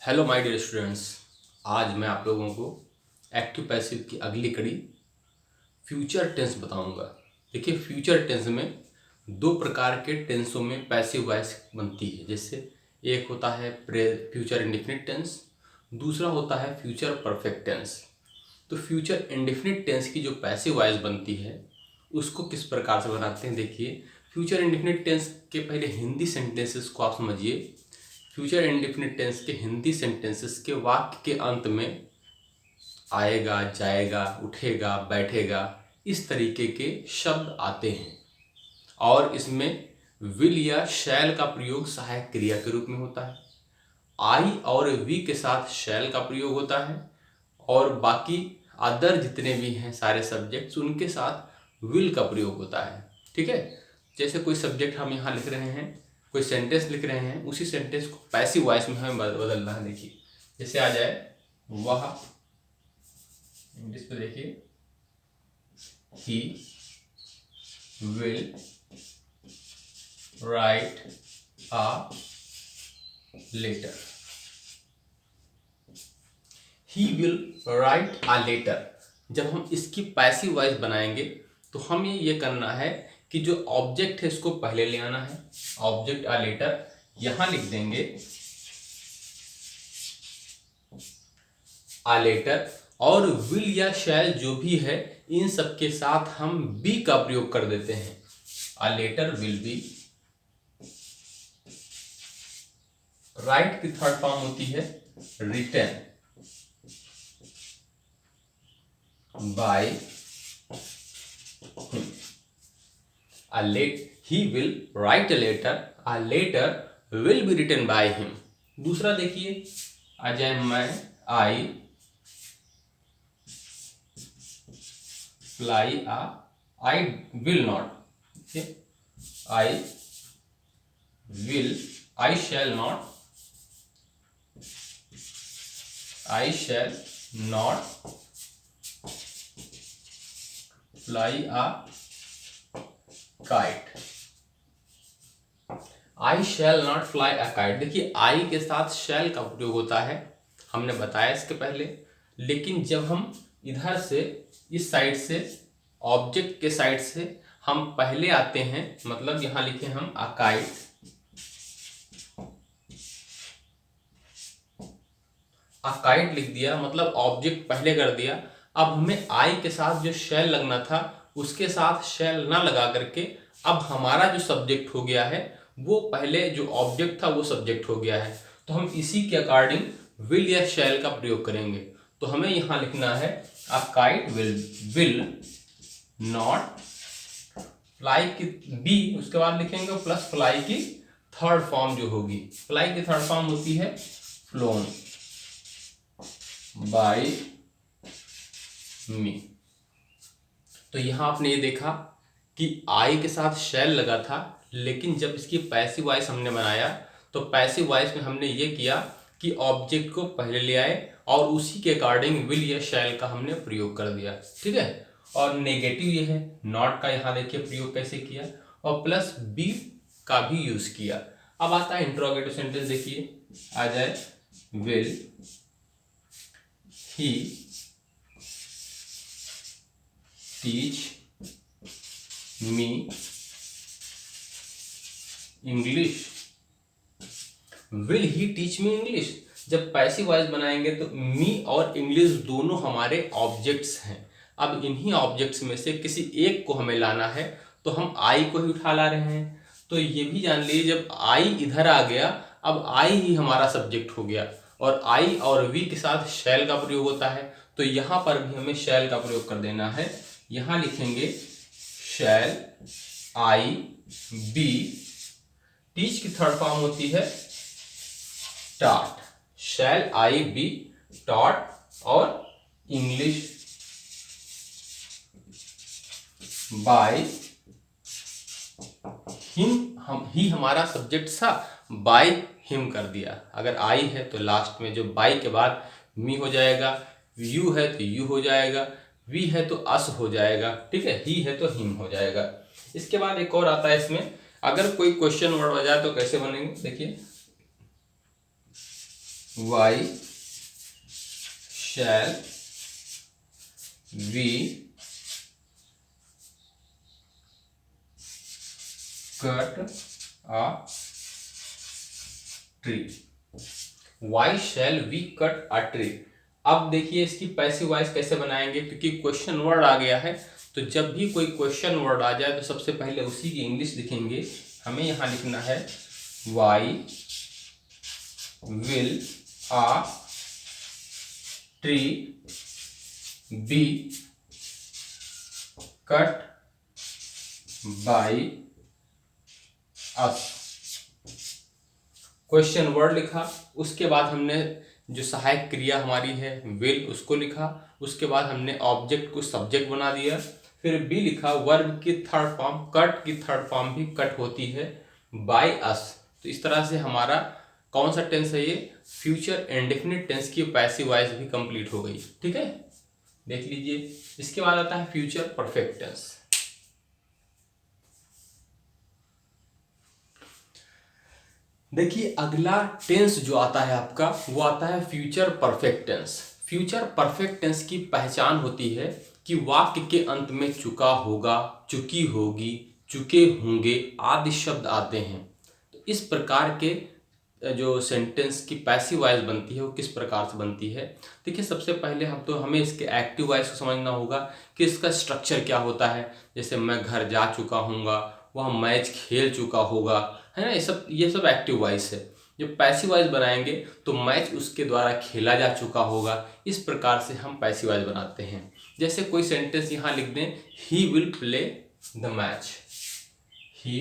Hello my dear students. आज मैं आप लोगों को एक्टिव पैसिव की अगली कड़ी फ्यूचर टेंस बताऊंगा। देखिए, फ्यूचर टेंस में दो प्रकार के टेंसों में पैसिव वॉइस बनती है। जैसे एक होता है फ्यूचर इंडेफिनिट टेंस, दूसरा होता है फ्यूचर परफेक्ट टेंस। तो फ्यूचर इंडेफिनिट टेंस की जो पैसिव वॉइस बनती है उसको किस प्रकार से बनाते हैं। देखिए, फ्यूचर इंडेफिनिट टेंस के पहले हिंदी सेंटेंसेस को आप समझिए। फ्यूचर इंडेफिनिट टेंस के हिंदी सेंटेंसेस के वाक्य के अंत में आएगा, जाएगा, उठेगा, बैठेगा, इस तरीके के शब्द आते हैं और इसमें विल या शैल का प्रयोग सहायक क्रिया के रूप में होता है। आई और वी के साथ शैल का प्रयोग होता है और बाकी अदर जितने भी हैं सारे सब्जेक्ट्स उनके साथ विल का प्रयोग होता है। ठीक है। जैसे कोई सब्जेक्ट हम यहाँ लिख रहे हैं, कोई सेंटेंस लिख रहे हैं, उसी सेंटेंस को पैसिव वॉइस में हमें बदलना है। देखिए, जैसे आ जाए वह, इंग्लिश पे देखिए, he will write a letter. He will write a letter. जब हम इसकी पैसिव वॉइस बनाएंगे तो हमें ये करना है कि जो ऑब्जेक्ट है इसको पहले ले आना है। ऑब्जेक्ट अ लेटर यहां लिख देंगे अ लेटर, और विल या शैल जो भी है इन सब के साथ हम बी का प्रयोग कर देते हैं। A letter will be. Write की थर्ड फॉर्म होती है written by him. he will write a letter, a letter will be written by him। दूसरा देखिए, आ जाए मैं, I fly a, I will not, I will, I shall not, I shall not fly a kite. I shall not fly a kite. देखिए, I के साथ शैल का प्रयोग होता है, हमने बताया इसके पहले। लेकिन जब हम इधर से, इस साइड से, ऑब्जेक्ट के साइड से हम पहले आते हैं, मतलब यहां लिखे हम अ काइट, अ काइट लिख दिया, मतलब ऑब्जेक्ट पहले कर दिया। अब हमें आई के साथ जो शैल लगना था उसके साथ शैल ना लगा करके अब हमारा जो सब्जेक्ट हो गया है वो पहले जो ऑब्जेक्ट था वो सब्जेक्ट हो गया है। तो हम इसी के अकॉर्डिंग विल या शैल का प्रयोग करेंगे। तो हमें यहां लिखना है a kite will not fly की बी, उसके बाद लिखेंगे प्लस फ्लाई की थर्ड फॉर्म जो होगी। फ्लाई की थर्ड फॉर्म होती है फ्लोन बाय मी। तो यहां आपने ये देखा कि आई के साथ शैल लगा था, लेकिन जब इसकी पैसिव वॉइस हमने बनाया तो पैसिव वॉइस में हमने ये किया कि ऑब्जेक्ट को पहले ले आए और उसी के अकॉर्डिंग विल या शैल का हमने प्रयोग कर दिया। ठीक है। और नेगेटिव ये है, नॉट का यहाँ देखिए प्रयोग कैसे किया, और प्लस बी का भी यूज किया। अब आता है इंट्रोगेटिव सेंटेंस। देखिए, आ जाए will he teach me English. Will he teach me English. जब पैसिव वॉइस बनाएंगे तो मी और इंग्लिश दोनों हमारे ऑब्जेक्ट्स हैं। अब इन्हीं ऑब्जेक्ट्स में से किसी एक को हमें लाना है, तो हम आई को ही उठा ला रहे हैं। तो ये भी जान लीजिए, जब आई इधर आ गया अब आई ही हमारा सब्जेक्ट हो गया, और आई और वी के साथ शैल का प्रयोग होता है। तो यहां पर भी हमें शैल का प्रयोग कर देना है। यहां लिखेंगे शैल आई बी। टीच की थर्ड फॉर्म होती है taught, shall I be taught, और इंग्लिश by him, हम ही हमारा सब्जेक्ट था, by him कर दिया। अगर I है तो लास्ट में जो by के बाद मी हो जाएगा, you है तो you हो जाएगा, we है तो us हो जाएगा। ठीक है। he है तो him हो जाएगा। इसके बाद एक और आता है इसमें, अगर कोई क्वेश्चन वर्ड आ जाए तो कैसे बनेंगे। देखिए, why shall we cut a tree. Why shall we cut a tree. अब देखिए इसकी पैसिव वॉइस कैसे बनाएंगे, क्योंकि क्वेश्चन वर्ड आ गया है। तो जब भी कोई क्वेश्चन वर्ड आ जाए तो सबसे पहले उसी की इंग्लिश लिखेंगे। हमें यहां लिखना है why will a tree be cut by us. Question word लिखा, उसके बाद हमने जो सहायक क्रिया हमारी है विल उसको लिखा, उसके बाद हमने ऑब्जेक्ट को सब्जेक्ट बना दिया, फिर बी लिखा, वर्ब की थर्ड फॉर्म कट की थर्ड फॉर्म भी कट होती है बाय अस। तो इस तरह से हमारा कौन सा टेंस है ये, फ्यूचर इंडेफिनिट टेंस की पैसिव वॉइस भी कंप्लीट हो गई। ठीक है, देख लीजिए। इसके बाद आता है फ्यूचर परफेक्ट टेंस। देखिए अगला टेंस जो आता है आपका वो आता है future perfect tense. Future perfect tense की पहचान होती है कि वाक्य के अंत में चुका होगा, चुकी होगी, चुके होंगे आदि शब्द आते हैं। तो इस प्रकार के जो सेंटेंस की पैसिव वॉइस बनती है वो किस प्रकार से बनती है। देखिए सबसे पहले हमें इसके एक्टिव वॉइस को समझना होगा कि इसका स्ट्रक्चर क्या होता है। जैसे मैं घर जा चुका हूँगा, वह मैच खेल चुका होगा, है ना। ये सब एक्टिव वॉइस है। जब पैसिव वॉइस बनाएंगे तो मैच उसके द्वारा खेला जा चुका होगा। इस प्रकार से हम पैसिव वॉइस बनाते हैं। जैसे कोई सेंटेंस यहाँ लिख दें, he will play the match. He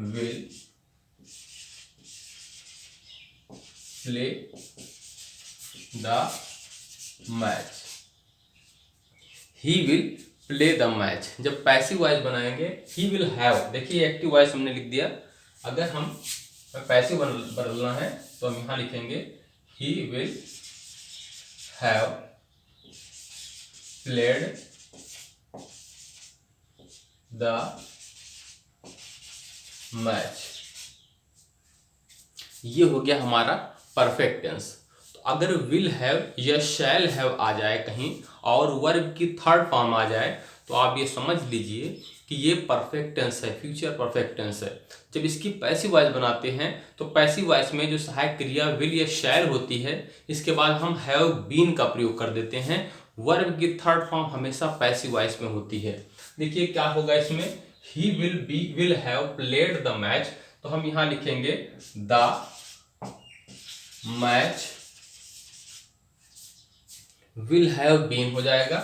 will play the match. He will play the match. जब पैसिव वॉइस बनाएंगे ही विल हैव, देखिए एक्टिव वॉइस हमने लिख दिया। अगर हम पैसिव बदलना है तो हम यहाँ लिखेंगे ही will have played the match. ये हो गया हमारा परफेक्ट टेंस। तो अगर विल हैव या शैल हैव आ जाए कहीं और वर्ब की थर्ड फॉर्म आ जाए तो आप ये समझ लीजिए कि ये परफेक्ट टेंस है, फ्यूचर परफेक्ट टेंस है। जब इसकी पैसिव वॉइस बनाते हैं तो पैसिव वॉइस में जो सहायक क्रिया विल या शैल होती है, इसके बाद हम हैव बीन का प्रयोग कर देते हैं। वर्ब की थर्ड फॉर्म हमेशा पैसिव वॉइस में होती है। देखिए क्या होगा इसमें, he will have played the match. तो हम यहां लिखेंगे the match will have been हो जाएगा,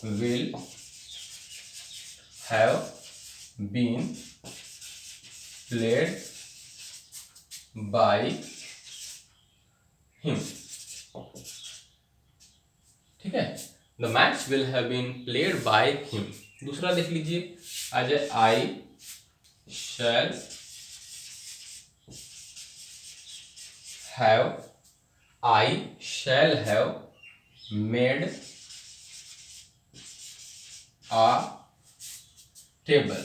will have been played by him. ठीक है, the match will have been played by him. दूसरा देख लीजिए, आज I shall have, I shall have made a table।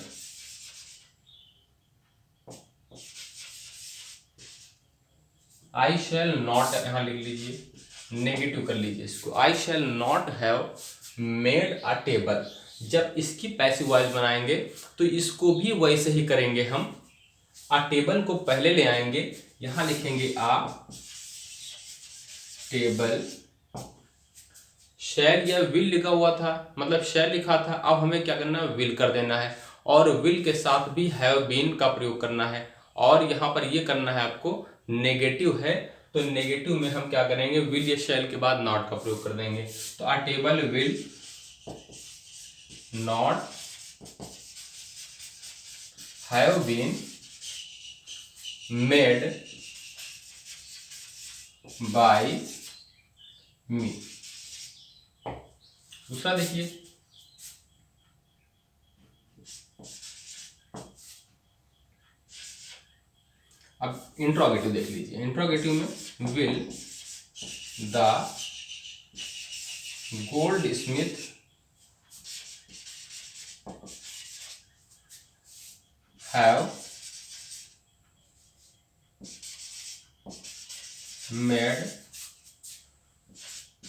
I shall not, यहां लिख लीजिए, नेगेटिव कर लीजिए इसको, I shall not have made a table। जब इसकी पैसिव वॉइस बनाएंगे तो इसको भी वैसे ही करेंगे हम। आ टेबल को पहले ले आएंगे, यहां लिखेंगे आ टेबल। शैल या विल लिखा हुआ था, मतलब शैल लिखा था, अब हमें क्या करना है, विल कर देना है। और विल के साथ भी हैव बीन का प्रयोग करना है। और यहाँ पर ये करना है आपको, नेगेटिव है तो नेगेटिव में हम क्या करेंगे, विल या शैल के बाद नॉट का प्रयोग कर देंगे। तो a table will not have been made by me. दूसरा देखिए, अब इंट्रोगेटिव देख लीजिए। इंट्रोगेटिव में will the goldsmith have made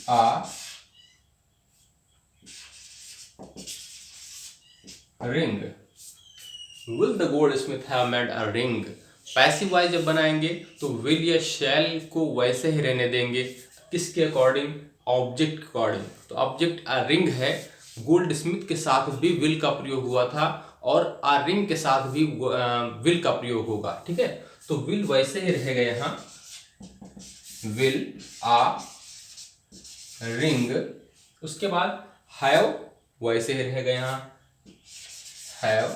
a ring. Will the goldsmith have made a ring. Passive voice जब बनाएंगे तो विल या शैल को वैसे ही रहने देंगे, किसके अकॉर्डिंग, ऑब्जेक्ट के अकॉर्डिंग। तो ऑब्जेक्ट अ रिंग है, गोल्ड स्मिथ के साथ भी विल का प्रयोग हुआ था और अ रिंग के साथ भी विल का प्रयोग होगा, ठीक है। तो विल वैसे ही रहेगा यहाँ, विल आ रिंग। उसके बाद हैव वैसे ही रहेगा यहाँ, हैव,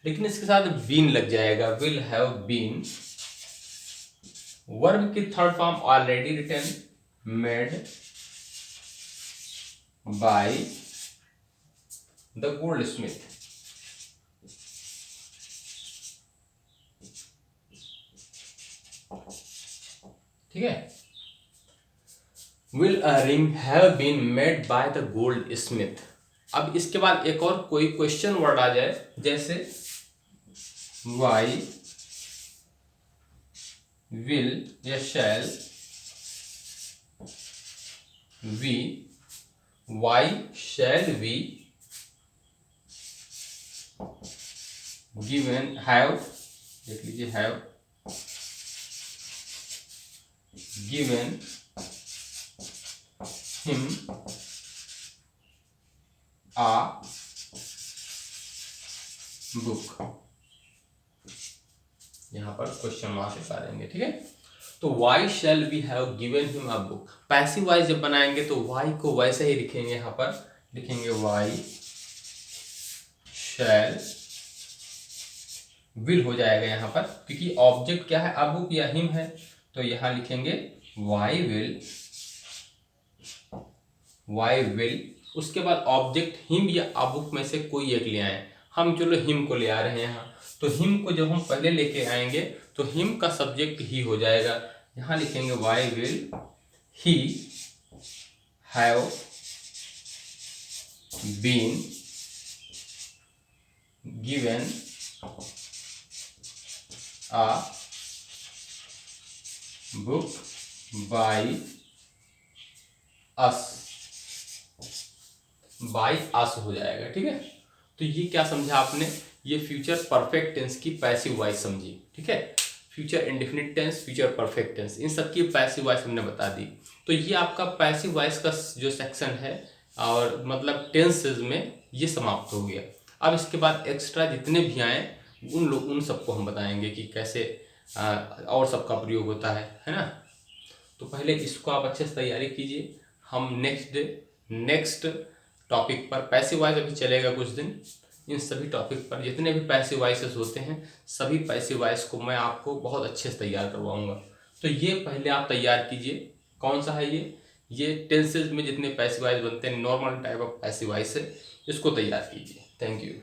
लेकिन इसके साथ बीन लग जाएगा, विल हैव बीन। वर्ब की third form already written, made by the goldsmith. ठीक है, will a ring have been made by the goldsmith. अब इसके बाद एक और कोई क्वेश्चन वर्ड आ जाए, जैसे वाई विल या shall we, why shall we given have, देख लीजिए have given him a book. यहां पर क्वेश्चन मार्क लगा देंगे, ठीक है। तो why shall we have given him a book. Passive voice जब बनाएंगे तो वाई को वैसे ही लिखेंगे, यहां पर लिखेंगे वाई शैल, विल हो जाएगा यहाँ पर, क्योंकि ऑब्जेक्ट क्या है, अ बुक या हिम है, तो यहां लिखेंगे वाई विल। उसके बाद ऑब्जेक्ट हिम या अ बुक में से कोई एक ले आए, हम चलो हिम को ले आ रहे हैं यहाँ। तो हिम को जब हम पहले लेके आएंगे तो हिम का सब्जेक्ट ही हो जाएगा, यहां लिखेंगे why will he have been given a book by us, by us हो जाएगा, ठीक है। तो ये क्या समझा आपने, ये फ्यूचर परफेक्ट टेंस की पैसिव वॉइस समझी, ठीक है। Future indefinite tense, future perfect tense, इन सब की पैसिव वॉइस हमने बता दी। तो ये आपका पैसिव वॉइस का जो सेक्शन है और मतलब टेंसेस में ये समाप्त हो गया। अब इसके बाद एक्स्ट्रा जितने भी आए उन सबको हम बताएंगे कि कैसे और सबका प्रयोग होता है ना। तो पहले इसको आप अच्छे से तैयारी कीजिए, हम नेक्स्ट टॉपिक पर, पैसिव वॉइस अभी चलेगा कुछ दिन, इन सभी टॉपिक पर जितने भी पैसिव वॉइसेस होते हैं सभी पैसिव वॉइस को मैं आपको बहुत अच्छे से तैयार करवाऊंगा। तो ये पहले आप तैयार कीजिए, कौन सा है ये टेंसेज में जितने पैसिव वॉइस बनते हैं, normal type of passive voice है, इसको तैयार कीजिए। Thank you.